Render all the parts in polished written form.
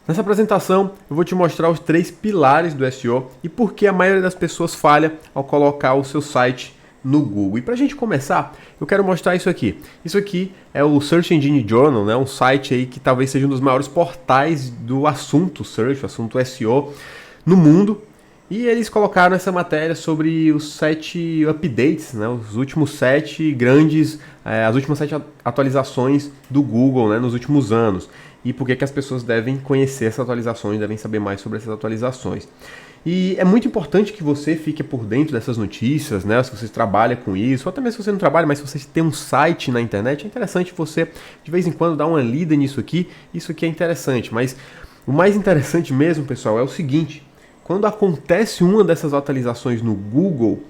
Nessa apresentação eu vou te mostrar os 3 pilares do SEO e por que a maioria das pessoas falha ao colocar o seu site no Google. E para a gente começar, eu quero mostrar isso aqui. Isso aqui é o Search Engine Journal, né? Um site aí que talvez seja um dos maiores portais do assunto search, assunto SEO no mundo. E eles colocaram essa matéria sobre os 7 updates, né? Os últimos 7 grandes, as últimas 7 atualizações do Google, né? Nos últimos anos. E por que as pessoas devem conhecer essas atualizações, devem saber mais sobre essas atualizações. E é muito importante que você fique por dentro dessas notícias, né? Se você trabalha com isso, ou até mesmo se você não trabalha, mas se você tem um site na internet, é interessante você, de vez em quando, dar uma lida nisso aqui. Isso aqui é interessante, mas o mais interessante mesmo, pessoal, é o seguinte. Quando acontece uma dessas atualizações no Google,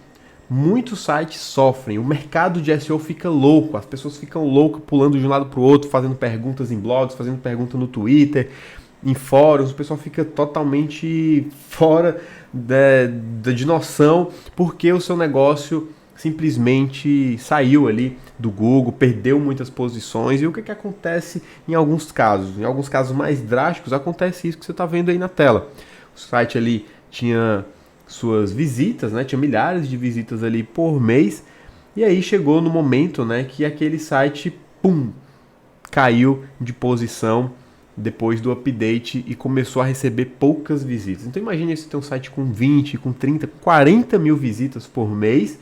muitos sites sofrem, o mercado de SEO fica louco, as pessoas ficam loucas pulando de um lado para o outro, fazendo perguntas em blogs, fazendo pergunta no Twitter, em fóruns, o pessoal fica totalmente fora de noção, porque o seu negócio simplesmente saiu ali do Google, perdeu muitas posições. E o que acontece em alguns casos? Em alguns casos mais drásticos, acontece isso que você está vendo aí na tela. O site ali tinha suas visitas, né? Tinha milhares de visitas ali por mês. E aí chegou no momento, né, que aquele site, caiu de posição depois do update e começou a receber poucas visitas. Então imagine você ter um site com 20, com 30, 40 mil visitas por mês.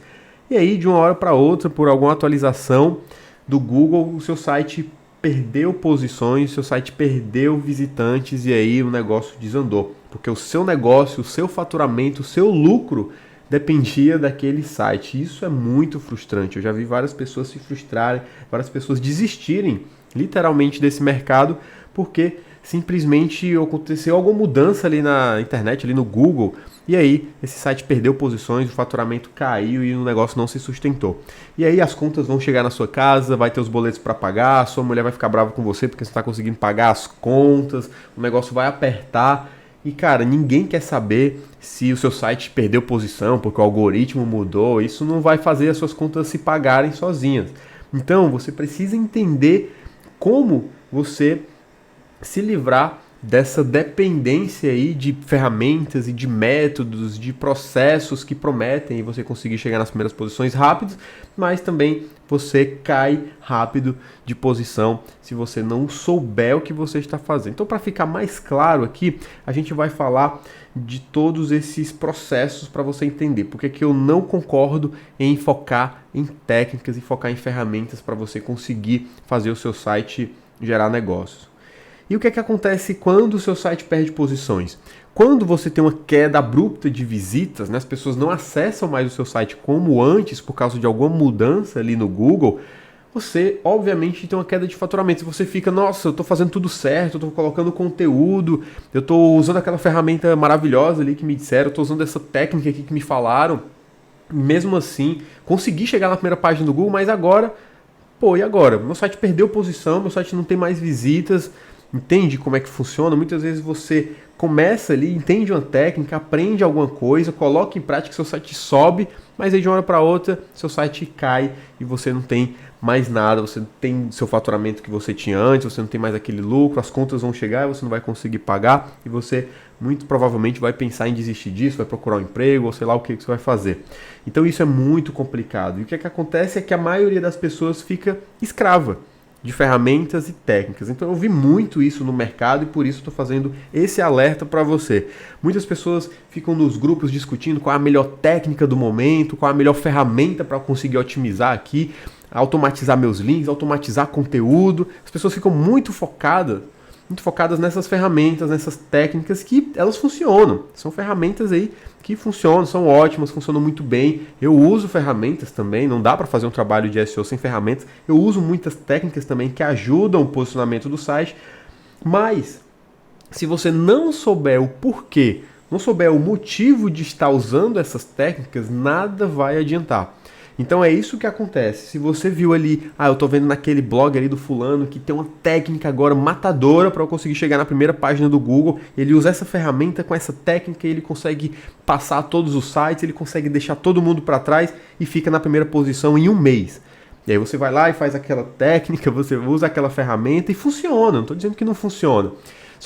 E aí de uma hora para outra, por alguma atualização do Google, o seu site perdeu posições, seu site perdeu visitantes e aí o negócio desandou. Porque o seu negócio, o seu faturamento, o seu lucro dependia daquele site. Isso é muito frustrante. Eu já vi várias pessoas se frustrarem, várias pessoas desistirem literalmente desse mercado porque simplesmente aconteceu alguma mudança ali na internet, ali no Google, e aí esse site perdeu posições, o faturamento caiu e o negócio não se sustentou. E aí as contas vão chegar na sua casa, vai ter os boletos para pagar, a sua mulher vai ficar brava com você porque você está conseguindo pagar as contas, o negócio vai apertar. E cara, ninguém quer saber se o seu site perdeu posição porque o algoritmo mudou, isso não vai fazer as suas contas se pagarem sozinhas. Então você precisa entender como você se livrar dessa dependência aí de ferramentas e de métodos, de processos que prometem você conseguir chegar nas primeiras posições rápidas, mas também você cai rápido de posição se você não souber o que você está fazendo. Então, para ficar mais claro aqui, a gente vai falar de todos esses processos para você entender porque que eu não concordo em focar em técnicas e focar em ferramentas para você conseguir fazer o seu site gerar negócios. E o que acontece quando o seu site perde posições? Quando você tem uma queda abrupta de visitas, né, as pessoas não acessam mais o seu site como antes por causa de alguma mudança ali no Google, você obviamente tem uma queda de faturamento. Se você fica, nossa, eu estou fazendo tudo certo, eu estou colocando conteúdo, eu estou usando aquela ferramenta maravilhosa ali que me disseram, eu estou usando essa técnica aqui que me falaram, mesmo assim, consegui chegar na primeira página do Google, mas agora, e agora? Meu site perdeu posição, meu site não tem mais visitas. Entende como é que funciona? Muitas vezes você começa ali, entende uma técnica, aprende alguma coisa, coloca em prática, seu site sobe, mas aí de uma hora para outra seu site cai e você não tem mais nada, você não tem seu faturamento que você tinha antes, você não tem mais aquele lucro, as contas vão chegar e você não vai conseguir pagar e você muito provavelmente vai pensar em desistir disso, vai procurar um emprego ou sei lá o que você vai fazer. Então isso é muito complicado. E o que acontece é que a maioria das pessoas fica escrava de ferramentas e técnicas. Então eu vi muito isso no mercado e por isso estou fazendo esse alerta para você. Muitas pessoas ficam nos grupos discutindo qual é a melhor técnica do momento, qual é a melhor ferramenta para conseguir otimizar aqui, automatizar meus links, automatizar conteúdo. As pessoas ficam muito focadas nessas ferramentas, nessas técnicas que elas funcionam. São ferramentas aí que funcionam, são ótimas, funcionam muito bem. Eu uso ferramentas também, não dá para fazer um trabalho de SEO sem ferramentas. Eu uso muitas técnicas também que ajudam o posicionamento do site, mas se você não souber o porquê, não souber o motivo de estar usando essas técnicas, nada vai adiantar. Então é isso que acontece. Se você viu ali, eu tô vendo naquele blog ali do fulano que tem uma técnica agora matadora para eu conseguir chegar na primeira página do Google, ele usa essa ferramenta com essa técnica, ele consegue passar todos os sites, ele consegue deixar todo mundo para trás e fica na primeira posição em um mês. E aí você vai lá e faz aquela técnica, você usa aquela ferramenta e funciona, não estou dizendo que não funciona.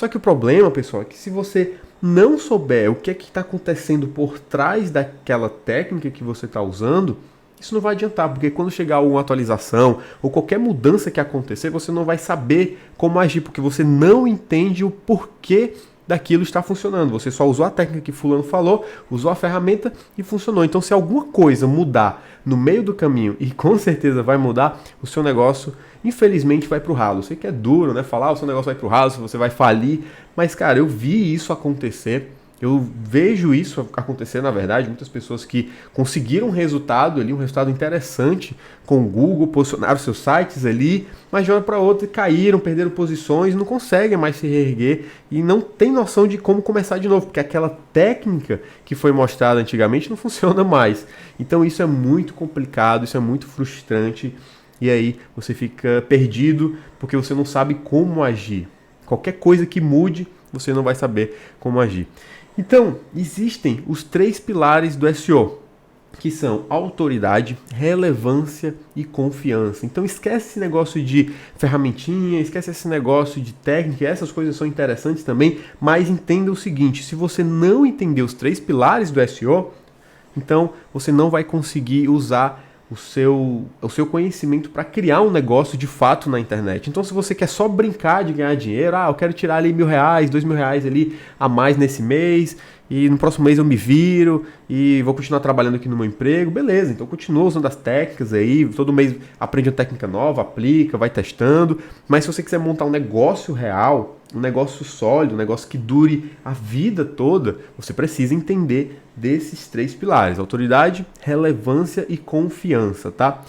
Só que o problema, pessoal, é que se você não souber o que é que está acontecendo por trás daquela técnica que você está usando, isso não vai adiantar, porque quando chegar uma atualização ou qualquer mudança que acontecer, você não vai saber como agir, porque você não entende o porquê daquilo está funcionando. Você só usou a técnica que fulano falou, usou a ferramenta e funcionou. Então, se alguma coisa mudar no meio do caminho, e com certeza vai mudar, o seu negócio, infelizmente, vai para o ralo. Eu sei que é duro, né? Falar o seu negócio vai para o ralo, você vai falir, mas, cara, eu vi isso acontecer. Eu vejo isso acontecer, na verdade, muitas pessoas que conseguiram um resultado ali, um resultado interessante com o Google, posicionaram seus sites ali, mas de uma hora para outra caíram, perderam posições, não conseguem mais se reerguer e não tem noção de como começar de novo, porque aquela técnica que foi mostrada antigamente não funciona mais. Então isso é muito complicado, isso é muito frustrante e aí você fica perdido porque você não sabe como agir. Qualquer coisa que mude, você não vai saber como agir. Então, existem os 3 pilares do SEO, que são autoridade, relevância e confiança. Então esquece esse negócio de ferramentinha, esquece esse negócio de técnica, essas coisas são interessantes também, mas entenda o seguinte, se você não entender os 3 pilares do SEO, então você não vai conseguir usar o seu conhecimento para criar um negócio de fato na internet. Então, se você quer só brincar de ganhar dinheiro, eu quero tirar ali R$1.000, R$2.000 ali a mais nesse mês, e no próximo mês eu me viro e vou continuar trabalhando aqui no meu emprego, beleza, então continua usando as técnicas aí, todo mês aprende uma técnica nova, aplica, vai testando, mas se você quiser montar um negócio real, um negócio sólido, um negócio que dure a vida toda, você precisa entender desses 3 pilares, autoridade, relevância e confiança, tá?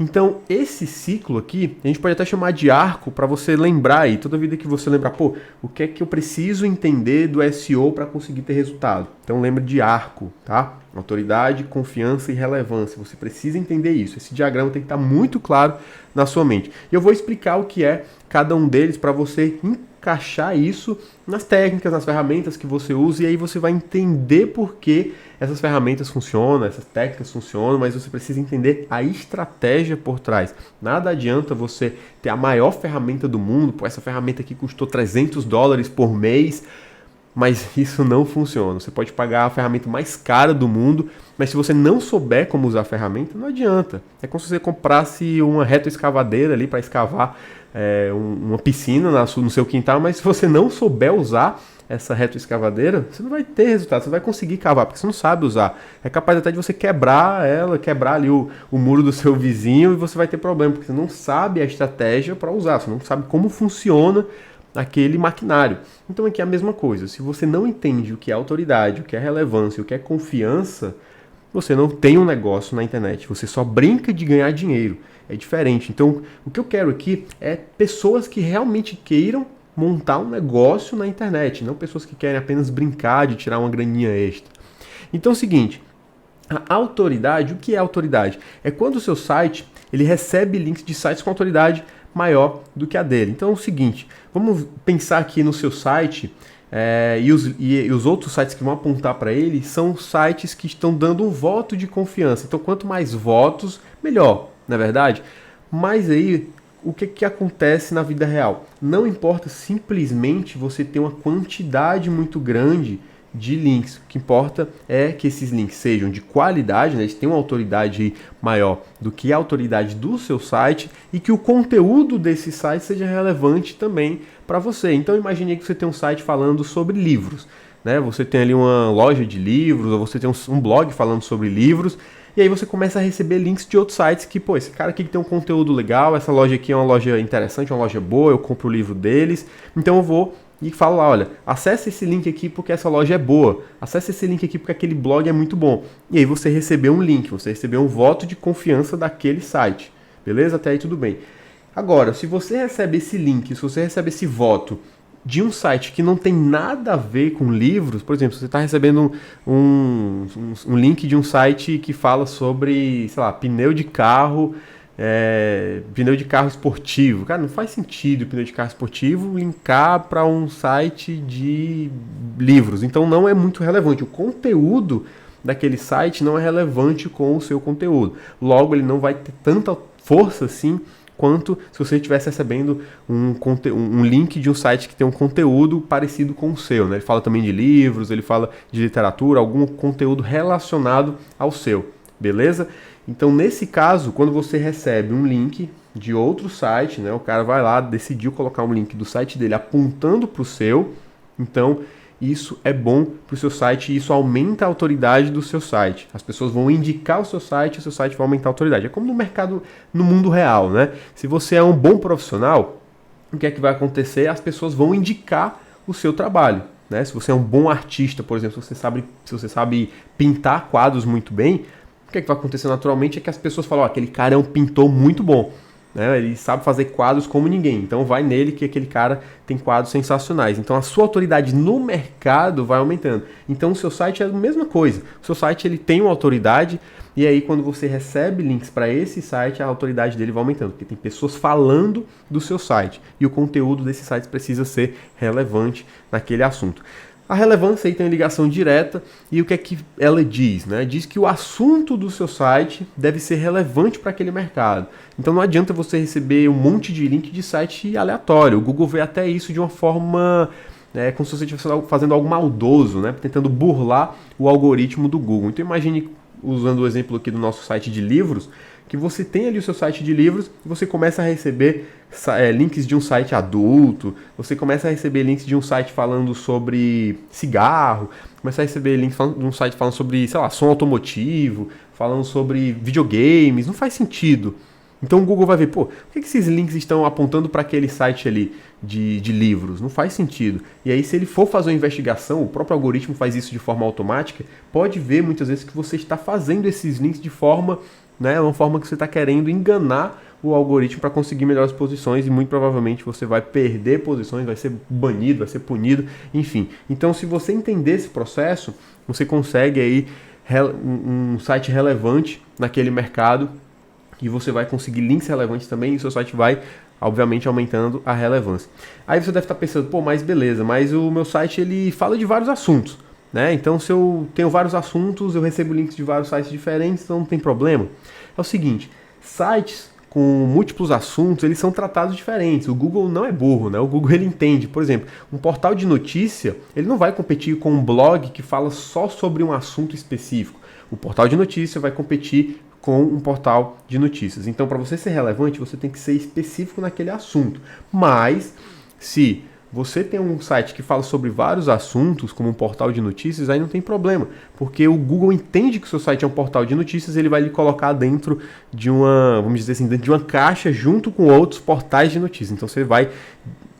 Então, esse ciclo aqui, a gente pode até chamar de arco para você lembrar aí, toda vida que você lembrar, o que é que eu preciso entender do SEO para conseguir ter resultado? Então, lembra de arco, tá? Autoridade, confiança e relevância. Você precisa entender isso. Esse diagrama tem que estar muito claro na sua mente. E eu vou explicar o que é cada um deles para você encaixar isso nas técnicas, nas ferramentas que você usa, e aí você vai entender por que essas ferramentas funcionam, essas técnicas funcionam, mas você precisa entender a estratégia por trás. Nada adianta você ter a maior ferramenta do mundo, essa ferramenta aqui custou $300 por mês, mas isso não funciona. Você pode pagar a ferramenta mais cara do mundo, mas se você não souber como usar a ferramenta, não adianta. É como se você comprasse uma retroescavadeira ali para escavar uma piscina no seu quintal, mas se você não souber usar essa retroescavadeira, você não vai ter resultado, você vai conseguir cavar, porque você não sabe usar. É capaz até de você quebrar ali o muro do seu vizinho e você vai ter problema, porque você não sabe a estratégia para usar, você não sabe como funciona aquele maquinário. Então aqui é a mesma coisa, se você não entende o que é autoridade, o que é relevância, o que é confiança, você não tem um negócio na internet, você só brinca de ganhar dinheiro, é diferente. Então o que eu quero aqui é pessoas que realmente queiram montar um negócio na internet, não pessoas que querem apenas brincar de tirar uma graninha extra. Então é o seguinte, a autoridade, o que é autoridade? É quando o seu site ele recebe links de sites com autoridade maior do que a dele. Então é o seguinte, vamos pensar aqui no seu site e os outros sites que vão apontar para ele são sites que estão dando um voto de confiança. Então quanto mais votos, melhor, não é verdade? Mas aí o que acontece na vida real? Não importa simplesmente você ter uma quantidade muito grande de links. O que importa é que esses links sejam de qualidade, né? Eles tenham uma autoridade maior do que a autoridade do seu site e que o conteúdo desse site seja relevante também para você. Então imagine que você tem um site falando sobre livros, né? Você tem ali uma loja de livros ou você tem um blog falando sobre livros. E aí você começa a receber links de outros sites que, esse cara aqui que tem um conteúdo legal, essa loja aqui é uma loja interessante, uma loja boa, eu compro o livro deles, então eu vou e falo lá, olha, acesse esse link aqui porque essa loja é boa, acesse esse link aqui porque aquele blog é muito bom. E aí você recebeu um link, você recebeu um voto de confiança daquele site, beleza? Até aí tudo bem. Agora, se você recebe esse link, se você recebe esse voto de um site que não tem nada a ver com livros, por exemplo, você está recebendo um link de um site que fala sobre, sei lá, pneu de carro esportivo. Cara, não faz sentido o pneu de carro esportivo linkar para um site de livros. Então não é muito relevante. O conteúdo daquele site não é relevante com o seu conteúdo. Logo, ele não vai ter tanta força assim quanto se você estivesse recebendo um link de um site que tem um conteúdo parecido com o seu, né? Ele fala também de livros, ele fala de literatura, algum conteúdo relacionado ao seu, beleza? Então, nesse caso, quando você recebe um link de outro site, né? O cara vai lá, decidiu colocar um link do site dele apontando para o seu, então isso é bom para o seu site e isso aumenta a autoridade do seu site. As pessoas vão indicar o seu site vai aumentar a autoridade. É como no mercado, no mundo real, né? Se você é um bom profissional, o que é que vai acontecer? As pessoas vão indicar o seu trabalho, né? Se você é um bom artista, por exemplo, se você sabe pintar quadros muito bem, o que é que vai acontecer naturalmente é que as pessoas falam, aquele cara é um pintor muito bom. Ele sabe fazer quadros como ninguém, então vai nele que aquele cara tem quadros sensacionais. Então a sua autoridade no mercado vai aumentando. Então o seu site é a mesma coisa. O seu site ele tem uma autoridade e aí quando você recebe links para esse site, a autoridade dele vai aumentando, porque tem pessoas falando do seu site e o conteúdo desse site precisa ser relevante naquele assunto. A relevância aí tem ligação direta e o que é que ela diz? Né? Diz que o assunto do seu site deve ser relevante para aquele mercado. Então não adianta você receber um monte de link de site aleatório. O Google vê até isso de uma forma como se você estivesse fazendo algo maldoso, né? Tentando burlar o algoritmo do Google. Então imagine, usando o exemplo aqui do nosso site de livros, que você tem ali o seu site de livros e você começa a receber links de um site adulto, você começa a receber links de um site falando sobre cigarro, começa a receber links de um site falando sobre, sei lá, som automotivo, falando sobre videogames, não faz sentido. Então o Google vai ver, por que esses links estão apontando para aquele site ali de livros? Não faz sentido. E aí se ele for fazer uma investigação, o próprio algoritmo faz isso de forma automática, pode ver muitas vezes que você está fazendo esses links de forma, uma forma que você está querendo enganar o algoritmo para conseguir melhores posições e muito provavelmente você vai perder posições, vai ser banido, vai ser punido, enfim. Então se você entender esse processo, você consegue aí um site relevante naquele mercado e você vai conseguir links relevantes também e o seu site vai, obviamente, aumentando a relevância. Aí você deve estar pensando, mas beleza, mas o meu site ele fala de vários assuntos, né? Então se eu tenho vários assuntos, eu recebo links de vários sites diferentes, então não tem problema. É o seguinte, sites com múltiplos assuntos, eles são tratados diferentes. O Google não é burro, né? O Google ele entende. Por exemplo, um portal de notícia, ele não vai competir com um blog que fala só sobre um assunto específico. O portal de notícia vai competir com um portal de notícias. Então, para você ser relevante, você tem que ser específico naquele assunto. Mas, se você tem um site que fala sobre vários assuntos, como um portal de notícias, aí não tem problema, porque o Google entende que o seu site é um portal de notícias, ele vai lhe colocar dentro de uma, vamos dizer assim, dentro de uma caixa junto com outros portais de notícias. Então você vai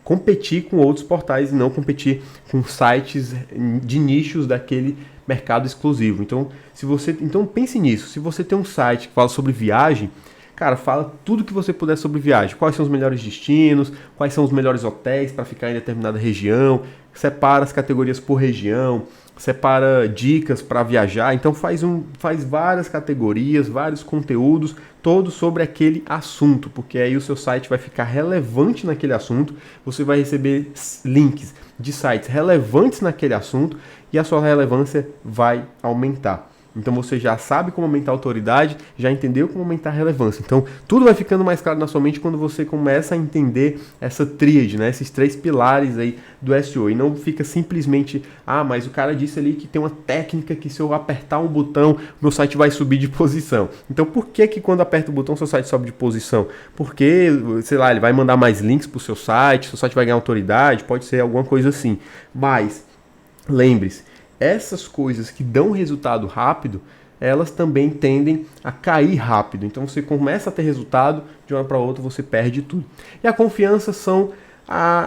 competir com outros portais e não competir com sites de nichos daquele mercado exclusivo. Então pense nisso. Se você tem um site que fala sobre viagem, cara, fala tudo que você puder sobre viagem. Quais são os melhores destinos, quais são os melhores hotéis para ficar em determinada região, separa as categorias por região, separa dicas para viajar. Então faz várias categorias, vários conteúdos, todos sobre aquele assunto, porque aí o seu site vai ficar relevante naquele assunto, você vai receber links de sites relevantes naquele assunto e a sua relevância vai aumentar. Então você já sabe como aumentar a autoridade, já entendeu como aumentar a relevância. Então tudo vai ficando mais claro na sua mente quando você começa a entender essa tríade, né? Esses 3 pilares aí do SEO. E não fica simplesmente, mas o cara disse ali que tem uma técnica que se eu apertar um botão, meu site vai subir de posição. Então por que quando aperta o botão seu site sobe de posição? Porque, sei lá, ele vai mandar mais links para o seu site vai ganhar autoridade, pode ser alguma coisa assim. Mas lembre-se, essas coisas que dão resultado rápido, elas também tendem a cair rápido. Então você começa a ter resultado, de uma para outra você perde tudo. E a confiança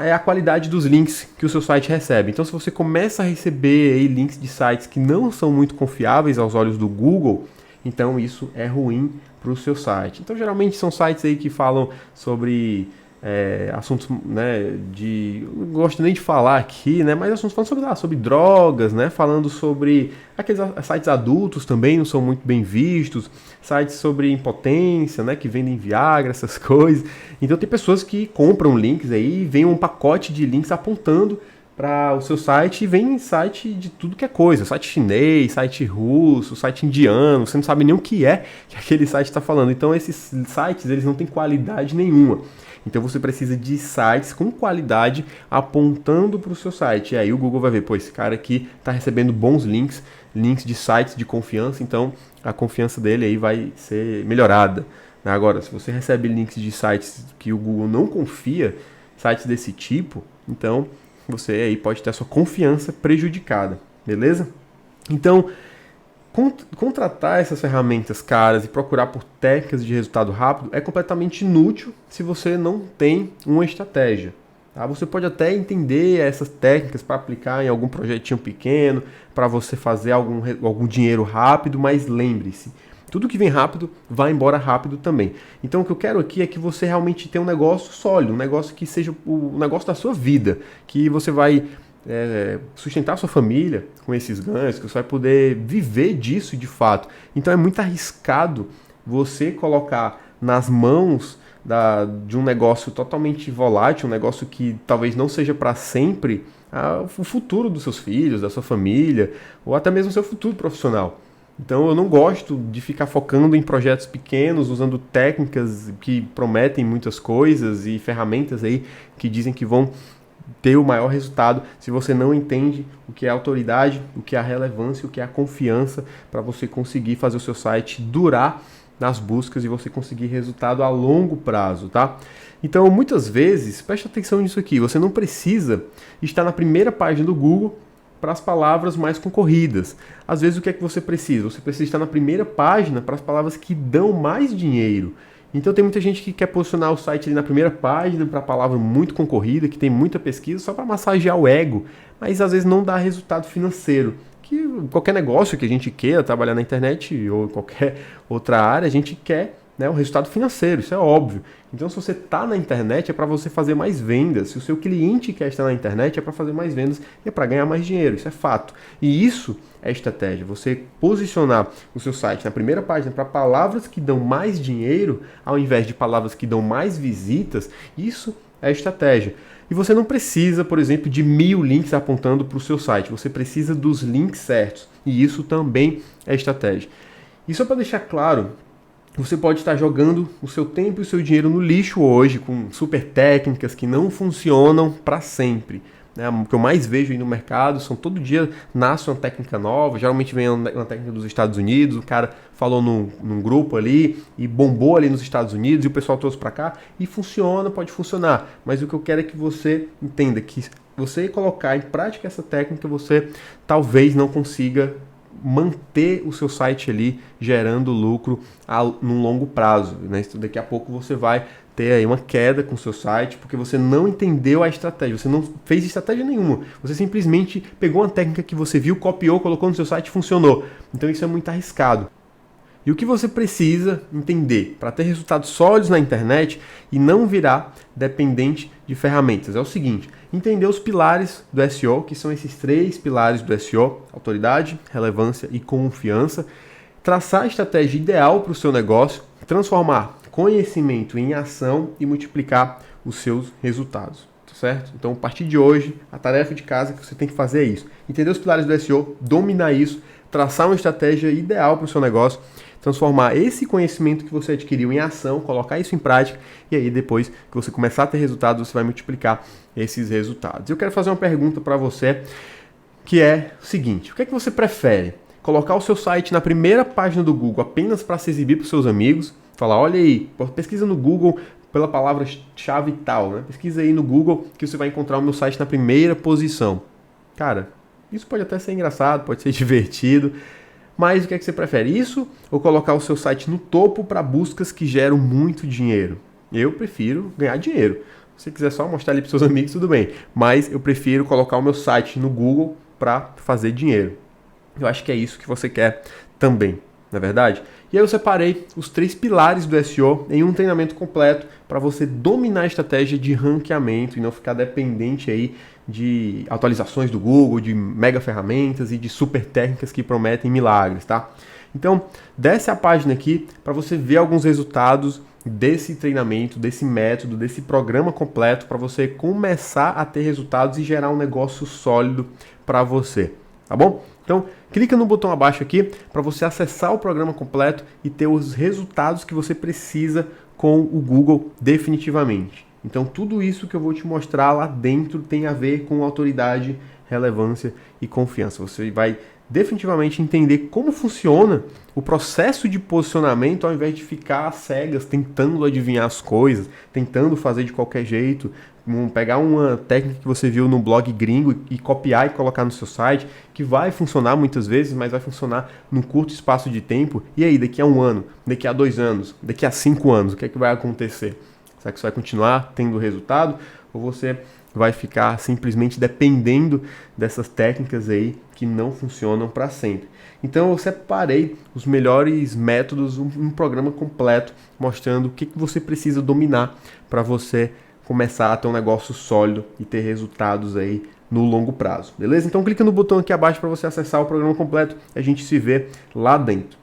é a qualidade dos links que o seu site recebe. Então se você começa a receber aí links de sites que não são muito confiáveis aos olhos do Google, então isso é ruim para o seu site. Então geralmente são sites aí que falam sobre assuntos, né, não gosto nem de falar aqui, né, mas assuntos falando sobre drogas, né, falando sobre aqueles sites adultos também não são muito bem vistos, sites sobre impotência, né, que vendem Viagra, essas coisas. Então tem pessoas que compram links aí e vem um pacote de links apontando para o seu site e vem site de tudo que é coisa, site chinês, site russo, site indiano, você não sabe nem o que aquele site está falando. Então esses sites, eles não têm qualidade nenhuma. Então você precisa de sites com qualidade apontando para o seu site. E aí o Google vai ver, pô, esse cara aqui está recebendo bons links de sites de confiança, então a confiança dele aí vai ser melhorada. Agora, se você recebe links de sites que o Google não confia, sites desse tipo, então você aí pode ter a sua confiança prejudicada, beleza? Então, contratar essas ferramentas caras e procurar por técnicas de resultado rápido é completamente inútil se você não tem uma estratégia. Tá? Você pode até entender essas técnicas para aplicar em algum projetinho pequeno, para você fazer algum dinheiro rápido, mas lembre-se, tudo que vem rápido vai embora rápido também. Então o que eu quero aqui é que você realmente tenha um negócio sólido, um negócio que seja o negócio da sua vida, que você vai sustentar a sua família com esses ganhos, que você vai poder viver disso de fato. Então é muito arriscado você colocar nas mãos de um negócio totalmente volátil, um negócio que talvez não seja para sempre, o futuro dos seus filhos, da sua família, ou até mesmo o seu futuro profissional. Então eu não gosto de ficar focando em projetos pequenos, usando técnicas que prometem muitas coisas e ferramentas aí que dizem que vão ter o maior resultado se você não entende o que é autoridade, o que é a relevância, o que é a confiança para você conseguir fazer o seu site durar nas buscas e você conseguir resultado a longo prazo, tá? Então, muitas vezes, preste atenção nisso aqui, você não precisa estar na primeira página do Google para as palavras mais concorridas. Às vezes, o que é que você precisa? Você precisa estar na primeira página para as palavras que dão mais dinheiro. Então, tem muita gente que quer posicionar o site ali na primeira página para a palavra muito concorrida, que tem muita pesquisa, só para massagear o ego, mas às vezes não dá resultado financeiro. Que qualquer negócio que a gente queira trabalhar na internet ou em qualquer outra área, a gente quer, né, o resultado financeiro, isso é óbvio. Então, se você está na internet, é para você fazer mais vendas. Se o seu cliente quer estar na internet, é para fazer mais vendas e é para ganhar mais dinheiro, isso é fato. E isso é estratégia, você posicionar o seu site na primeira página para palavras que dão mais dinheiro, ao invés de palavras que dão mais visitas, isso é estratégia. E você não precisa, por exemplo, de 1000 links apontando para o seu site. Você precisa dos links certos. E isso também é estratégia. E só para deixar claro, você pode estar jogando o seu tempo e o seu dinheiro no lixo hoje, com super técnicas que não funcionam para sempre. O que eu mais vejo aí no mercado são todo dia nasce uma técnica nova, geralmente vem uma técnica dos Estados Unidos, o cara falou num grupo ali e bombou ali nos Estados Unidos e o pessoal trouxe para cá e funciona, pode funcionar, mas o que eu quero é que você entenda que você colocar em prática essa técnica, você talvez não consiga manter o seu site ali gerando lucro num longo prazo, né? Daqui a pouco você vai ter aí uma queda com o seu site porque você não entendeu a estratégia, você não fez estratégia nenhuma, você simplesmente pegou uma técnica que você viu, copiou, colocou no seu site e funcionou. Então isso é muito arriscado. E o que você precisa entender para ter resultados sólidos na internet e não virar dependente de ferramentas é o seguinte: entender os pilares do SEO, que são esses 3 pilares do SEO: autoridade, relevância e confiança, traçar a estratégia ideal para o seu negócio, transformar conhecimento em ação e multiplicar os seus resultados, certo? Então, a partir de hoje, a tarefa de casa que você tem que fazer é isso: entender os pilares do SEO, dominar isso, traçar uma estratégia ideal para o seu negócio, transformar esse conhecimento que você adquiriu em ação, colocar isso em prática, e aí depois que você começar a ter resultados, você vai multiplicar esses resultados. Eu quero fazer uma pergunta para você, que é o seguinte: o que é que você prefere? Colocar o seu site na primeira página do Google apenas para se exibir para os seus amigos? Falar, olha aí, pesquisa no Google pela palavra-chave tal, né? Pesquisa aí no Google que você vai encontrar o meu site na primeira posição. Cara, isso pode até ser engraçado, pode ser divertido, mas o que é que você prefere? Isso ou colocar o seu site no topo para buscas que geram muito dinheiro? Eu prefiro ganhar dinheiro. Se você quiser só mostrar ali para seus amigos, tudo bem. Mas eu prefiro colocar o meu site no Google para fazer dinheiro. Eu acho que é isso que você quer também, não é verdade? E aí eu separei os 3 pilares do SEO em um treinamento completo para você dominar a estratégia de ranqueamento e não ficar dependente aí de atualizações do Google, de mega ferramentas e de super técnicas que prometem milagres, tá? Então, desce a página aqui para você ver alguns resultados desse treinamento, desse método, desse programa completo para você começar a ter resultados e gerar um negócio sólido para você, tá bom? Então, clica no botão abaixo aqui para você acessar o programa completo e ter os resultados que você precisa com o Google definitivamente. Então, tudo isso que eu vou te mostrar lá dentro tem a ver com autoridade, relevância e confiança. Você vai definitivamente entender como funciona o processo de posicionamento ao invés de ficar às cegas tentando adivinhar as coisas, tentando fazer de qualquer jeito, pegar uma técnica que você viu no blog gringo e copiar e colocar no seu site, que vai funcionar muitas vezes, mas vai funcionar num curto espaço de tempo. E aí, daqui a 1 ano, daqui a 2 anos, daqui a 5 anos, o que é que vai acontecer? Será que você vai continuar tendo resultado ou você vai ficar simplesmente dependendo dessas técnicas aí que não funcionam para sempre? Então eu separei os melhores métodos, um programa completo mostrando o que você precisa dominar para você começar a ter um negócio sólido e ter resultados aí no longo prazo, beleza? Então clica no botão aqui abaixo para você acessar o programa completo e a gente se vê lá dentro.